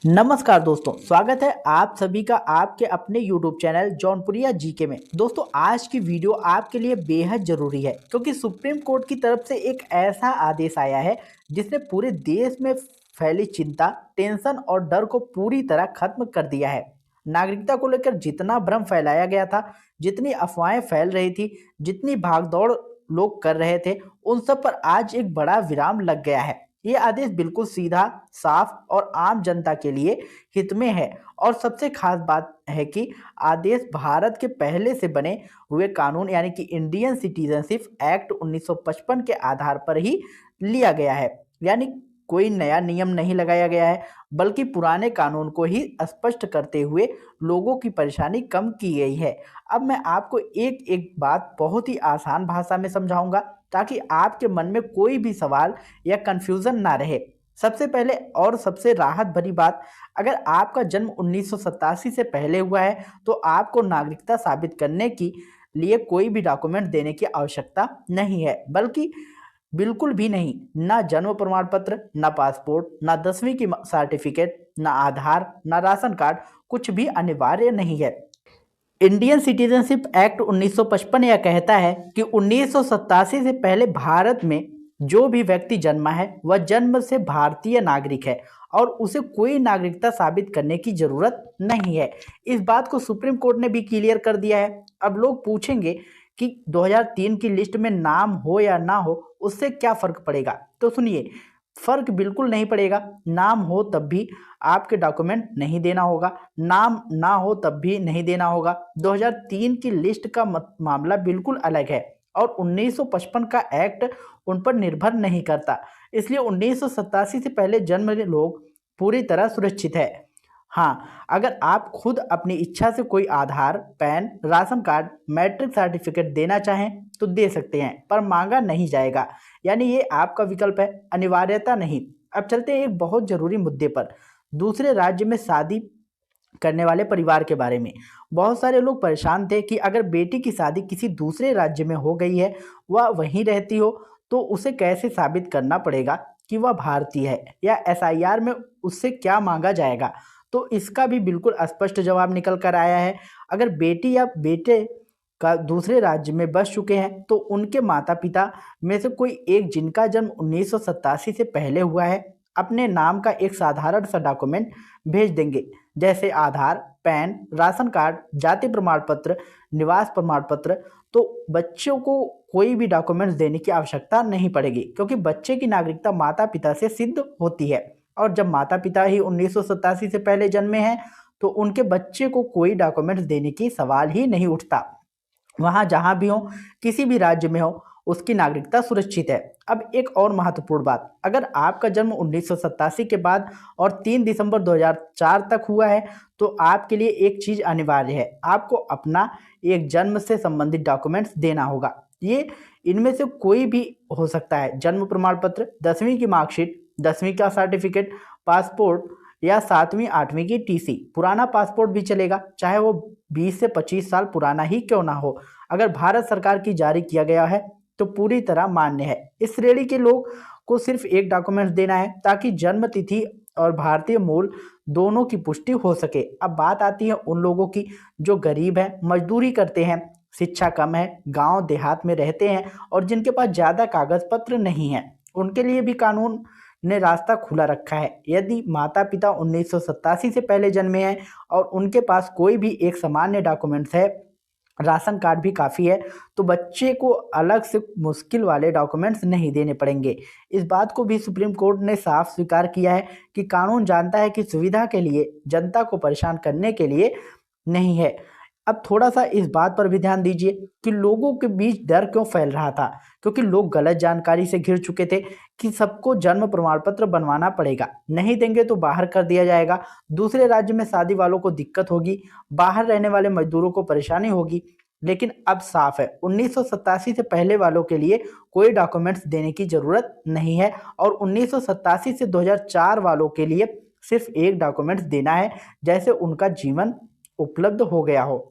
नमस्कार दोस्तों, स्वागत है आप सभी का आपके अपने YouTube चैनल जौनपुरिया जीके में। दोस्तों, आज की वीडियो आपके लिए बेहद ज़रूरी है क्योंकि सुप्रीम कोर्ट की तरफ से एक ऐसा आदेश आया है जिसने पूरे देश में फैली चिंता, टेंशन और डर को पूरी तरह खत्म कर दिया है। नागरिकता को लेकर जितना भ्रम फैलाया गया था, जितनी अफवाहें फैल रही थी, जितनी भागदौड़ लोग कर रहे थे, उन सब पर आज एक बड़ा विराम लग गया है। ये आदेश बिल्कुल सीधा, साफ और आम जनता के लिए हित में है और सबसे खास बात है कि आदेश भारत के पहले से बने हुए कानून यानी कि इंडियन सिटीजनशिप एक्ट 1955 के आधार पर ही लिया गया है। यानी कोई नया नियम नहीं लगाया गया है, बल्कि पुराने कानून को ही स्पष्ट करते हुए लोगों की परेशानी कम की गई है। अब मैं आपको एक एक बात बहुत ही आसान भाषा में समझाऊंगा ताकि आपके मन में कोई भी सवाल या कंफ्यूजन ना रहे। सबसे पहले और सबसे राहत भरी बात, अगर आपका जन्म 1987 से पहले हुआ है तो आपको नागरिकता साबित करने के लिए कोई भी डॉक्यूमेंट देने की आवश्यकता नहीं है, बल्कि बिल्कुल भी नहीं। ना जन्म प्रमाण पत्र, ना पासपोर्ट, ना 10वीं की सर्टिफिकेट, ना आधार, ना राशन कार्ड, कुछ भी अनिवार्य नहीं है। इंडियन सिटीजनशिप एक्ट 1955 यह कहता है कि 1987 से पहले भारत में जो भी व्यक्ति जन्मा है वह जन्म से भारतीय नागरिक है और उसे कोई नागरिकता साबित करने की जरूरत नहीं है। इस बात को सुप्रीम कोर्ट ने भी क्लियर कर दिया है। अब लोग पूछेंगे कि 2003 की लिस्ट में नाम हो या ना हो उससे क्या फर्क पड़ेगा, तो सुनिए, फर्क बिल्कुल नहीं पड़ेगा। नाम हो तब भी आपके डॉक्यूमेंट नहीं देना होगा, नाम ना हो तब भी नहीं देना होगा। 2003 की लिस्ट का मामला बिल्कुल अलग है और 1955 का एक्ट उन पर निर्भर नहीं करता। इसलिए 1987 से पहले जन्म लोग पूरी तरह सुरक्षित है। हाँ, अगर आप खुद अपनी इच्छा से कोई Aadhaar, PAN, ration card, matric certificate देना चाहें तो दे सकते हैं, पर मांगा नहीं जाएगा। यानी ये आपका विकल्प है, अनिवार्यता नहीं। अब चलते हैं एक बहुत जरूरी मुद्दे पर, दूसरे राज्य में शादी करने वाले परिवार के बारे में। बहुत सारे लोग परेशान थे कि अगर बेटी की शादी किसी दूसरे राज्य में हो गई है, वह वहीं रहती हो, तो उसे कैसे साबित करना पड़ेगा कि वह भारतीय है, या एसआईआर में उससे क्या मांगा जाएगा। तो इसका भी बिल्कुल स्पष्ट जवाब निकल कर आया है। अगर बेटी या बेटे का दूसरे राज्य में बस चुके हैं तो उनके माता पिता में से कोई एक जिनका जन्म 1987 से पहले हुआ है अपने नाम का एक साधारण सा डॉक्यूमेंट भेज देंगे, जैसे आधार, पैन, राशन कार्ड, जाति प्रमाण पत्र, निवास प्रमाण पत्र। तो बच्चों को कोई भी डॉक्यूमेंट्स देने की आवश्यकता नहीं पड़ेगी क्योंकि बच्चे की नागरिकता माता पिता से सिद्ध होती है। और जब माता पिता ही 1987 से पहले जन्मे हैं तो उनके बच्चे को कोई डॉक्यूमेंट्स देने की सवाल ही नहीं उठता। वहां जहां भी हो, किसी भी राज्य में हो, उसकी नागरिकता सुरक्षित है। अब एक और महत्वपूर्ण बात, अगर आपका जन्म 1987 के बाद और 3 दिसंबर 2004 तक हुआ है तो आपके लिए एक चीज अनिवार्य है, आपको अपना एक जन्म से संबंधित डॉक्यूमेंट्स देना होगा। ये इनमें से कोई भी हो सकता है, जन्म प्रमाण पत्र, 10वीं की मार्कशीट, 10वीं का सर्टिफिकेट, पासपोर्ट या 7वीं 8वीं की टीसी। पुराना पासपोर्ट भी चलेगा, चाहे वो 20 से 25 साल पुराना ही क्यों ना हो। अगर भारत सरकार की जारी किया गया है तो पूरी तरह मान्य है। इस श्रेणी के लोग को सिर्फ एक डॉक्यूमेंट देना है ताकि जन्म तिथि और भारतीय मूल दोनों की पुष्टि हो सके। अब बात आती है उन लोगों की जो गरीब हैं, मजदूरी करते हैं, शिक्षा कम है, गांव देहात में रहते हैं और जिनके पास ज़्यादा कागज पत्र नहीं है। उनके लिए भी कानून ने रास्ता खुला रखा है। यदि माता पिता 1987 से पहले जन्मे हैं और उनके पास कोई भी एक सामान्य डॉक्यूमेंट्स है, राशन कार्ड भी काफ़ी है, तो बच्चे को अलग से मुश्किल वाले डॉक्यूमेंट्स नहीं देने पड़ेंगे। इस बात को भी सुप्रीम कोर्ट ने साफ स्वीकार किया है कि कानून जानता है कि सुविधा के लिए, जनता को परेशान करने के लिए नहीं है। अब थोड़ा सा इस बात पर भी ध्यान दीजिए कि लोगों के बीच डर क्यों फैल रहा था, क्योंकि लोग गलत जानकारी से घिर चुके थे कि सबको जन्म प्रमाण पत्र बनवाना पड़ेगा, नहीं देंगे तो बाहर कर दिया जाएगा, दूसरे राज्य में शादी वालों को दिक्कत होगी, बाहर रहने वाले मजदूरों को परेशानी होगी। लेकिन अब साफ है, 1987 से पहले वालों के लिए कोई डॉक्यूमेंट्स देने की जरूरत नहीं है और 1987 से 2004 वालों के लिए सिर्फ एक डॉक्यूमेंट्स देना है, जैसे उनका जीवन उपलब्ध हो गया हो।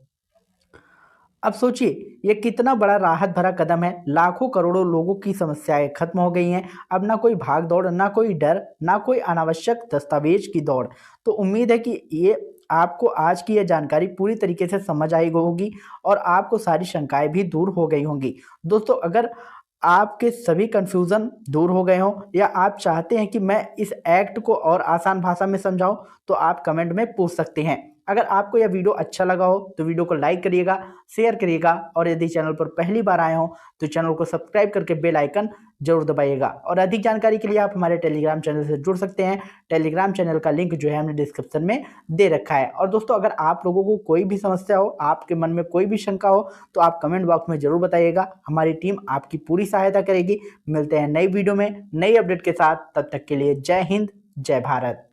अब सोचिए ये कितना बड़ा राहत भरा कदम है। लाखों करोड़ों लोगों की समस्याएं खत्म हो गई हैं। अब ना कोई भाग दौड़, ना कोई डर, ना कोई अनावश्यक दस्तावेज की दौड़। तो उम्मीद है कि ये आपको आज की यह जानकारी पूरी तरीके से समझ आई होगी और आपको सारी शंकाएं भी दूर हो गई होंगी। दोस्तों, अगर आपके सभी कंफ्यूजन दूर हो गए हों या आप चाहते हैं कि मैं इस एक्ट को और आसान भाषा में समझाऊं, तो आप कमेंट में पूछ सकते हैं। अगर आपको यह वीडियो अच्छा लगा हो तो वीडियो को लाइक करिएगा, शेयर करिएगा और यदि चैनल पर पहली बार आए हो तो चैनल को सब्सक्राइब करके बेल आइकन जरूर दबाइएगा। और अधिक जानकारी के लिए आप हमारे टेलीग्राम चैनल से जुड़ सकते हैं। टेलीग्राम चैनल का लिंक जो है हमने डिस्क्रिप्शन में दे रखा है। और दोस्तों, अगर आप लोगों को कोई भी समस्या हो, आपके मन में कोई भी शंका हो, तो आप कमेंट बॉक्स में जरूर बताइएगा। हमारी टीम आपकी पूरी सहायता करेगी। मिलते हैं नई वीडियो में नई अपडेट के साथ। तब तक के लिए जय हिंद, जय भारत।